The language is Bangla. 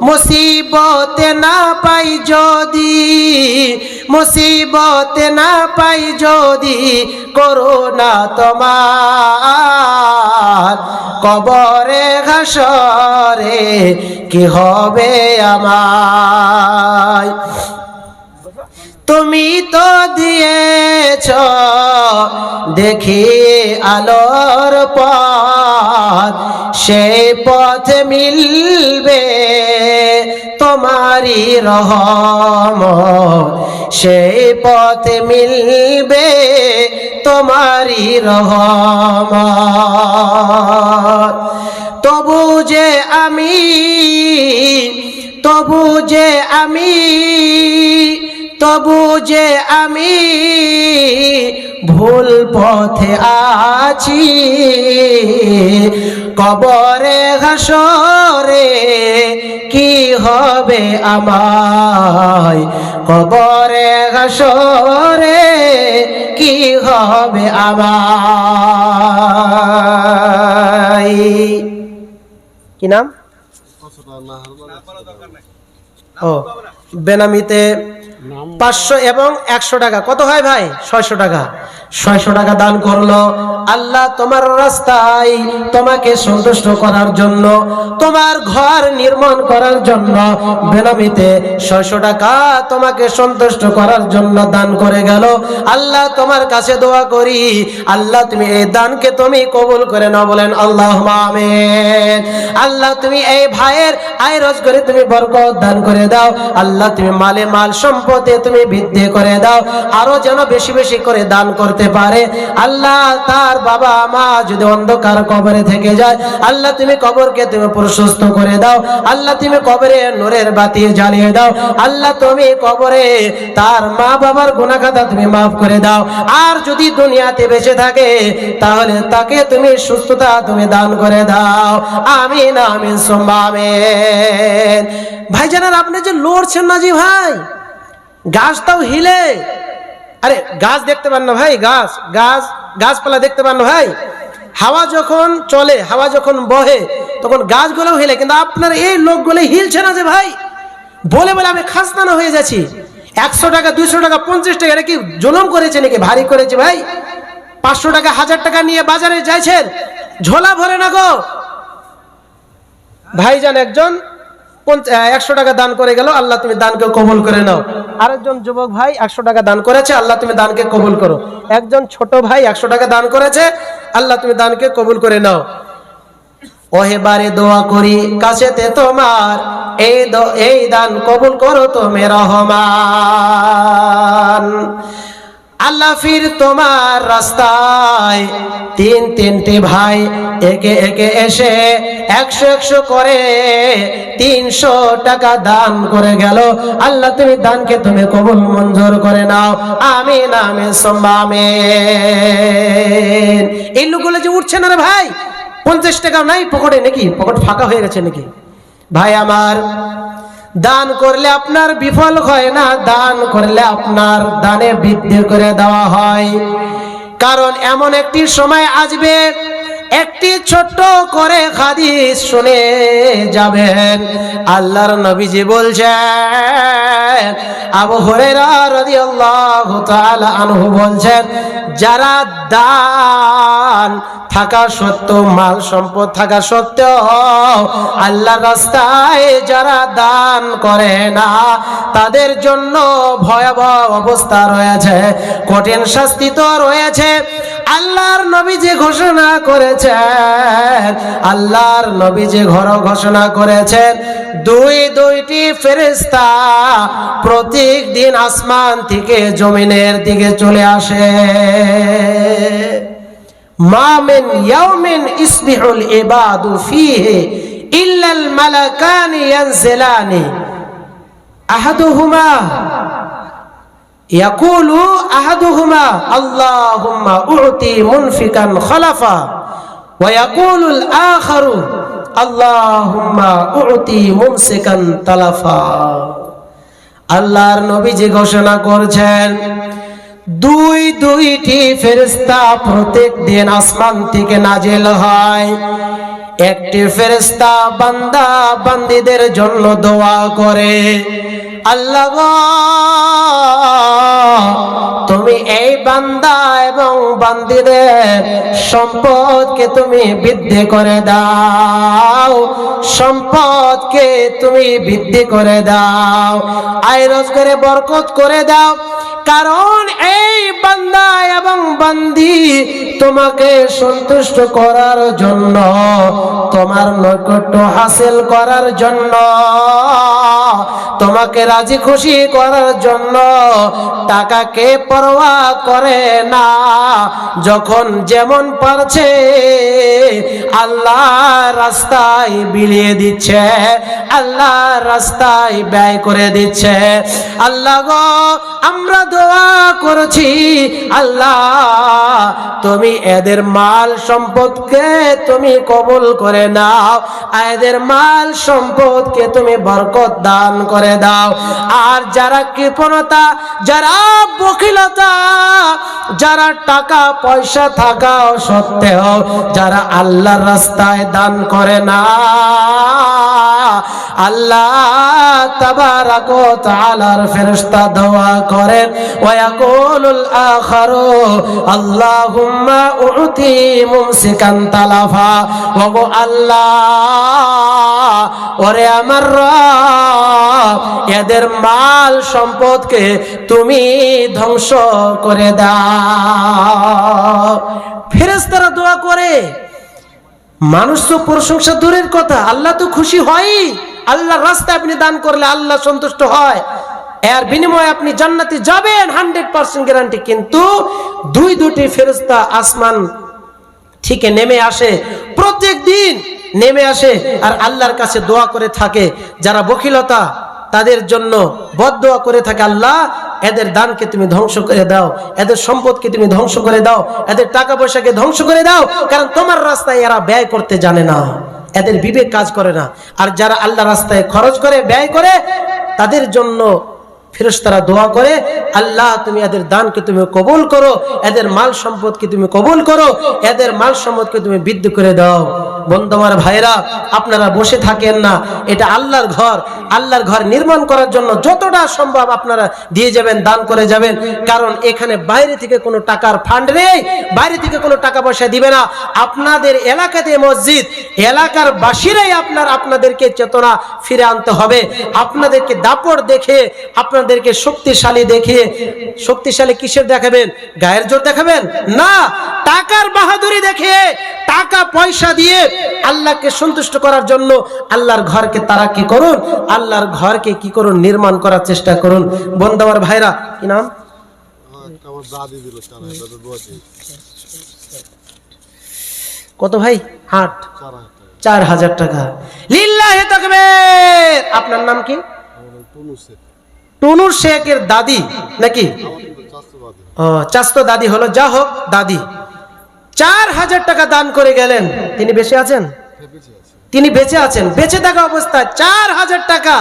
মুসিবতে না পাই যদি, মুসিবতে না পাই যদি করুণা তোমার, কবরে হাসরে কি হবে আমায়। তুমি তো দিয়েছ দেখি আলোর পথ, সেই পথে মিলবে তোমারি রহমত, সেই পথে মিলবে তোমারি রহমত। তবু যে আমি, তবু যে আমি, তবু যে আমি ভুল পথে আছি, কবরে হাসরে কি হবে আমায়, কবরে হাসরে কি হবে আমায়। কি নাম? ও বেনামিতে 500 এবং 100 টাকা। কত হয় ভাই? 600 টাকা। 600 টাকা দান করলো। আল্লাহ তোমার রাস্তায় তোমাকে সন্তুষ্ট করার জন্য, তোমার ঘর নির্মাণ করার জন্য বেনামিতে 600 টাকা তোমাকে সন্তুষ্ট করার জন্য দান করে গেল। আল্লাহ তোমার কাছে দোয়া করি, আল্লাহ তুমি এই দানকে তুমি কবুল করে নাও, বলেন আল্লাহুম্মা আমিন। আল্লাহ তুমি এই ভাইয়ের আয় রোজগারে তুমি বরকত দান করে দাও। আল্লাহ তুমি মালে মাল সম্পদে তুমি বৃদ্ধি করে দাও, আরো যেন বেশি বেশি করে দান করতে পারে। আল্লাহ তার বাবা মা যদি অন্ধকার কবরে থেকে যায়, আল্লাহ তুমি কবরকে তুমি প্রশস্ত করে দাও। আল্লাহ তুমি কবরে নূরের বাতি জ্বালিয়ে দাও। আল্লাহ তুমি কবরে তার মা বাবার গুনাহ খাতা তুমি মাফ করে দাও। আর যদি দুনিয়াতে বেঁচে থাকে তাহলে তাকে তুমি সুস্থতা তুমি দান করে দাও। আমিন আমিন সুম্মা আমিন। ভাইজান আপনি যে লড়ছেন না জি ভাই, গাছটাও হিলে। আরে গাছ দেখতে পান না ভাই? গাছ গাছ গাছপালা দেখতে পান না ভাই? হাওয়া যখন চলে, হাওয়া যখন বহে তখন গাছগুলো হিলে, কিন্তু আপনার এই লোকগুলো হিলছে না যে ভাই। বলে বলে আমি খাসতানা হয়ে যাচ্ছি। 100 টাকা 200 টাকা 50 টাকা এটা কি জুলুম করেছে নাকি? ভারী করেছে ভাই। 500 টাকা 1000 টাকা নিয়ে বাজারে যাইছেন, ঝোলা ভরে না গো ভাইজান। একজন 100 টাকা দান করে গেল, আল্লাহ তুমি দানকে কবুল করে নাও। আরেকজন যুবক ভাই 100 টাকা দান করেছে, আল্লাহ তুমি দানকে কবুল করো। একজন ছোট ভাই 100 টাকা দান করেছে, আল্লাহ তুমি দানকে কবুল করে নাও। ওহেবারে দোয়া করি কাছেতে তোমার, এই দান কবুল করো তুমি রহমান। আল্লাহ ফির তোমার রাস্তায় 3-3টে ভাই একে একে এসে 100-100 করে 300 টাকা দান করে গেল। আল্লাহ তুমি দানকে তুমি কবুল মঞ্জুর করে নাও। আমিন আমিন সুম্মা আমিন। এই লোকগুলো যে উঠছে না রে ভাই, 50 টাকাও নাই পকেটে নাকি? পকেট ফাঁকা হয়ে গেছে নাকি? ভাই আমার, দান করলে আপনার বিফল হয় না, দান করলে আপনার দানে বৃদ্ধি করে দেওয়া হয়। কারণ এমন একটি সময় আসবে, একটি ছোট্ট করে হাদিস শুনে যাবেন। আল্লাহর নবীজি বলছেন, আবু হুরায়রা রাদিয়াল্লাহু তাআলা আনহু বলছেন, যারা দান থাকা সত্ত্বেও, মাল সম্পদ থাকা সত্ত্বেও আল্লাহর রাস্তায় যারা দান করে না, তাদের জন্য ভয়াবহ অবস্থা রয়েছে, কঠিন শাস্তি তো রয়েছে। আল্লাহর নবী যে ঘোষণা করেছেন, আল্লাহর নবী যে ঘোষণা করেছেন, দুইটি ফেরেশতা প্রত্যেক দিন আসমান থেকে জমিনের দিকে চলে আসে। মা মিন ইয়াউমিন ইসবিহুল ইবাদু ফীহি ইল্লাল মালাকানি ইয়ানজিলানি আহাদুহুমা ইয়াকুলু আহাদুহুমা আল্লাহুম্মা উ'তি মুনফিকান খলাফা ওয়া ইয়াকুলুল আখারু আল্লাহুম্মা উ'তি মুমসিকান তালাফা। আল্লাহর নবী যে ঘোষণা করছেন, দুইটি ফেরেশতা প্রত্যেক দিন আসমান থেকে নাজিল হয়। একটি ফেরেশতা বান্দা বান্দীদের জন্য দোয়া করে, আল্লাহ গো, তুমি এই বান্দা এবং বান্দীদের সম্পদকে তুমি বৃদ্ধি করে দাও, সম্পদকে তুমি বৃদ্ধি করে দাও, আয় রোজগারে বরকত করে দাও। কারণ এই বান্দা এবং বান্দি তোমাকে সন্তুষ্ট করার জন্য, তোমার নৈকট্য হাসিল করার জন্য, তোমাকে রাজি খুশি করার জন্য টাকাকে পরোয়া করে না। যখন যেমন পারছে আল্লাহর রাস্তায় বিলিয়ে দিচ্ছে, আল্লাহর রাস্তায় ব্যয় করে দিচ্ছে। আল্লাহ গো, আমরা দোয়া করেছি, আল্লাহ তুমি এদের মাল সম্পদকে তুমি কবুল করে নাও, এদের মাল সম্পদকে তুমি বরকত দান করে দাও। আর যারা কৃপণতা, যারা বখিলতা, যারা টাকা পয়সা থাকাও সত্ত্বেও যারা আল্লাহর রাস্তায় দান করে না, আল্লাহ তাবারাক ওয়া তাআলার ফেরেশতা দোয়া করেন, ওয়া ইয়াকুলুল আখারু আল্লাহুম্মা উতি মুমসিকান তালাফা, ওয়া গো আল্লাহ, ওরে আমার রব, এদের মাল সম্পদকে তুমি ধ্বংস করে দাও। ফেরেশতারা দোয়া করে। মানুষ তো প্রশংসা দূরের কথা, আল্লাহ তো খুশি হয়। আল্লাহর রাস্তায় আপনি দান করলে আল্লাহ সন্তুষ্ট হয়, এর বিনিময়ে আপনি জান্নাতে যাবেন 100% গ্যারান্টি। কিন্তু দুটি ফেরেশতা আসমান থেকে নেমে আসে, প্রত্যেক দিন নেমে আসে আর আল্লাহর কাছে দোয়া করে থাকে। যারা বখিলতা তাদের জন্য বদদোয়া করে থাকে, আল্লাহ এদের দানকে তুমি ধ্বংস করে দাও, এদের সম্পদকে তুমি ধ্বংস করে দাও, এদের টাকা পয়সাকে ধ্বংস করে দাও, কারণ তোমার রাস্তায় এরা ব্যয় করতে জানে না, এদের বিবেক কাজ করে না। আর যারা আল্লাহ রাস্তায় খরচ করে, ব্যয় করে, তাদের জন্য ফেরেশতারা দোয়া করে, আল্লাহ তুমি এদের দানকে তুমি কবুল করো, এদের মাল সম্পদকে তুমি কবুল করো, এদের মাল সম্পদকে তুমি বৃদ্ধি করে দাও। বন্ধু আমার ভাইরা, আপনারা বসে থাকেন না, এটা আল্লাহর ঘর। আল্লাহর ঘর নির্মাণ করার জন্য যতটা সম্ভব আপনারা দিয়ে যাবেন, দান করে যাবেন। কারণ এখানে বাইরে থেকে কোনো টাকার ফান্ড নেই, বাইরে থেকে কোনো টাকা পয়সা দিবে না। আপনাদের এলাকাতে মসজিদ, এলাকার বাসীরাই আপনাদেরকে চেতনা ফিরে আনতে হবে। আপনাদেরকে দাপট দেখে, আপনাদেরকে শক্তিশালী দেখে, শক্তিশালী কিসের দেখাবেন? গায়ের জোর দেখাবেন না, টাকার বাহাদুরি দেখে, টাকা পয়সা দিয়ে আল্লাহকে সন্তুষ্ট করার জন্য আল্লাহর ঘরকে তারা কি করুন, আল্লাহর ঘরকে কি করুন, নির্মাণ করার চেষ্টা করুন। বন্ধু আমার ভাইরা, কি নাম? কত ভাই? 4,000 টাকা। লিল্লাহি তাকবীর। আপনার নাম কি? টুনুর শেখের দাদি নাকি? চাচতো দাদি হলো, যা হোক দাদি 4,000 টাকা দান করে গেলেন। তিনি বেঁচে আছেন? তিনি বেঁচে আছেন। বেঁচে থাকা অবস্থায় 4,000 টাকা